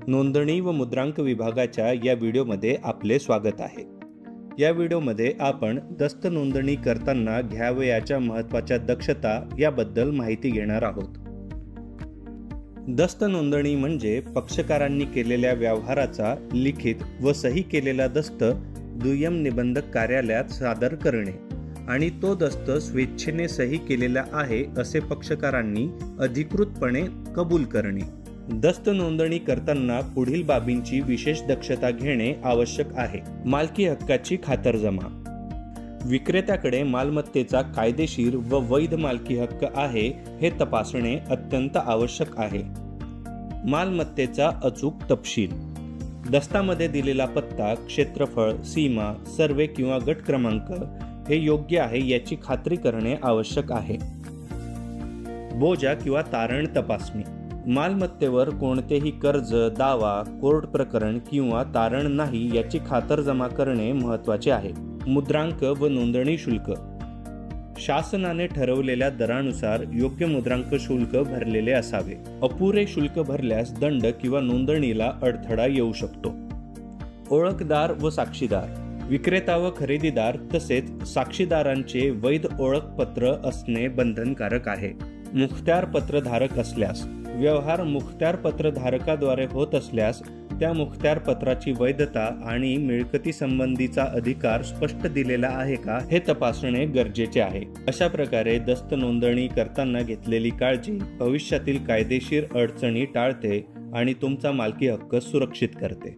नोंदणी व मुद्रांक विभागाच्या या व्हिडिओमध्ये आपले स्वागत आहे। या व्हिडिओमध्ये आपण दस्त नोंदणी करताना घ्यावयाच्या महत्त्वाच्या दक्षता याबद्दल माहिती घेणार आहोत। दस्त नोंदणी म्हणजे पक्षकारांनी केलेल्या व्यवहाराचा लिखित व सही केलेला दस्त दुय्यम निबंधक कार्यालयात सादर करणे आणि तो दस्त स्वेच्छेने सही केलेला आहे असे पक्षकारांनी अधिकृतपणे कबूल करणे। दस्त नोंदणी करताना पुढील बाबींची विशेष दक्षता घेणे आवश्यक आहे। मालकी हक्काची खातरजमा। विक्रेत्याकडे मालमत्तेचा कायदेशीर व वैध मालकी हक्क आहे हे तपासणे अत्यंत आवश्यक आहे। मालमत्तेचा अचूक तपशील, दस्तामध्ये दिलेला पत्ता, क्षेत्रफळ, सीमा, सर्वे किंवा गट क्रमांक हे योग्य आहे याची खात्री करणे आवश्यक आहे। बोजा किंवा तारण तपासणी। मालमत्तेवर कोणतेही कर्ज, दावा, कोर्ट प्रकरण किंवा तारण नाही याची खातरजमा करणे महत्त्वाचे आहे। मुद्रांक व नोंदणी शुल्क। शासनाने ठरवलेल्या दरानुसार योग्य मुद्रांक शुल्क भरलेले असावे। अपुरे शुल्क भरल्यास दंड किंवा नोंदणीला अडथळा येऊ शकतो। ओळखदार व साक्षीदार। विक्रेता व खरेदीदार तसेच साक्षीदारांचे वैध ओळखपत्र असणे बंधनकारक आहे। मुखत्यार पत्रधारक असल्यास, व्यवहार मुखत्यार पत्रधारकाद्वारे होत असल्यास त्या मुखत्यार पत्राची वैधता आणि मिळकती संबंधीचा अधिकार स्पष्ट दिलेला आहे का हे तपासणे गरजेचे आहे। अशा प्रकारे दस्त नोंदणी करताना घेतलेली काळजी भविष्यातील कायदेशीर अडचणी टाळते आणि तुमचा मालकी हक्क सुरक्षित करते।